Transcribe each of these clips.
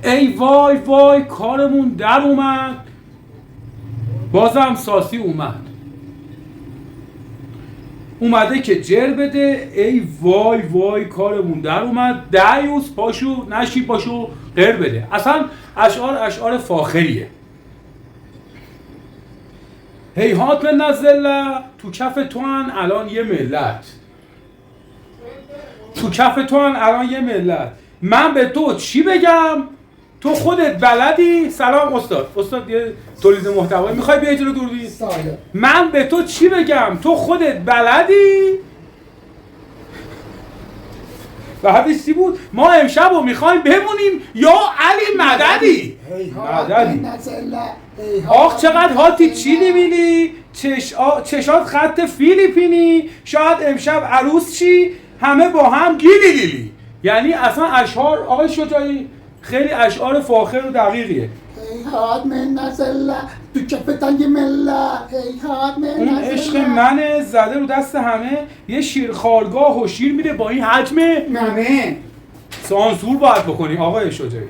ای وای وای کارمون در اومد. بازم ساسی اومده که جر بده. ای وای وای کارمون در اومد. دعیوس پاشو نشی پاشو غیر بده. اصلا اشعار فاخریه. هیهات من نزله تو کف تو هن الان یه ملت. تو کف تو هن الان یه ملت. من به تو چی بگم؟ تو خودت بلدی. سلام استاد یه تولید محتوایی میخوای بیای جلو دوربین؟ من به تو چی بگم؟ تو خودت بلدی. و حدیث چی بود؟ ما امشب رو میخوایم بمونیم یا علی مددی. آخ چقدر هاتی چیلی میلی. چشات خط فیلیپینی. شاید امشب عروس چی همه با هم گیلی لیلی. یعنی اصلا اشعار آقای شجاعی خیلی اشعار فاخر و دقیقیه. هیهات من نزله تو کفتن یه مله. هیهات من نزله اون عشق منه زده رو دست همه. یه شیرخوارگاه و شیر میده با این حجم ممه. سانسور باید بکنی آقای شجاعی.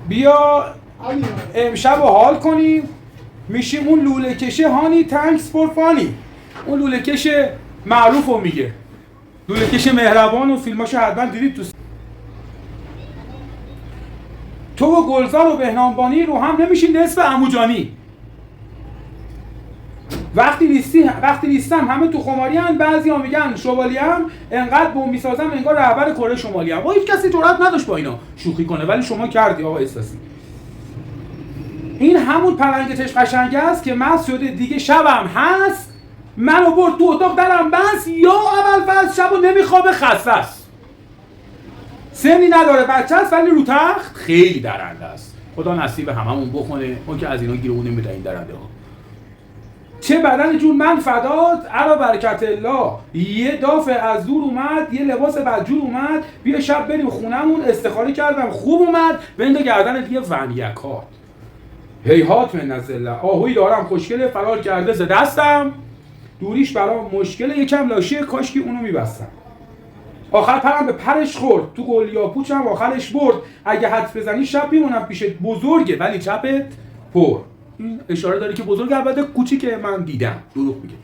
بیا امشب رو حال کنیم. میشیم اون لوله کشه هانی تنکس فور فانی. اون لوله کش معروف رو میگه. لوله کش مهربان و فیلماشو حتما دیدید. تو و گلزار و بهنامبانی رو هم نمیشین نصف عموجانی. وقتی نیستم همه تو خماری هم. بعضی ها میگن شوالی هم. انقدر بوم میسازم انگار رهبر کره شمالی هم. هیچ کسی جرئت نداشت با اینا شوخی کنه ولی شما کردی آقا استاسی. این همون پلنگ چش قشنگه است که مست شده دیگه شبم هست. منو برد تو اتاق درم بس. یا اول فصل شبو نمیخوابه خسته است. سنی نداره بچه است ولی رو تخت خیلی درنده است. خدا نصیب هممون بخونه. اون که از اینا گیرمون نمیده این درنده ها. چه بدن جون من فداد علا برکت الله. یه دافع از دور اومد. یه لباس بدجور اومد. بیا شب بریم خونمون. استخاره کردم خوب اومد. بنده گردن دیگه ونیکات. هیهات من نزله آهوی دارم خوشگله فرار کرده ز دستم. دوریش برام مشکله یکم لاشه کاش که اونو میبستم. آخر پرم به پرش خورد. تو گلیا پوچم آخرش برد. اگه حدس بزنی شب میمونم پیشت بزرگه ولی چپت پر. این اشاره داره که بزرگ البته کوچیکه من دیدم. دروغ میگه.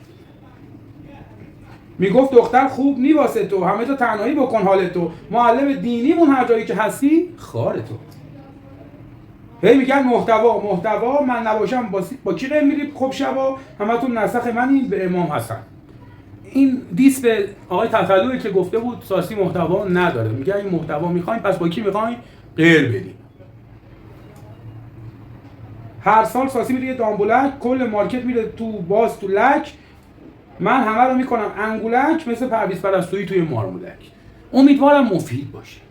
میگفت دختر خوب نی واسه تو. همه تو تنهایی بکن حال تو. معلم دینیمون هر جایی که هستی خار تو. هی میگن محتوا من نباشم با کی غیر میری خب شبا. همتون نسخ منین به امام حسن. این دیس به آقای تفلوی که گفته بود ساسی محتوا نداره. میگه این محتوا میخوایم پس با کی میخوایم غیر بدیم. هر سال ساسی میره یه دامبولک. کل مارکت میره تو لک. من همه رو میکنم انگولک مثل پرویز پرستویی توی مارمولک. امیدوارم مفید باشه.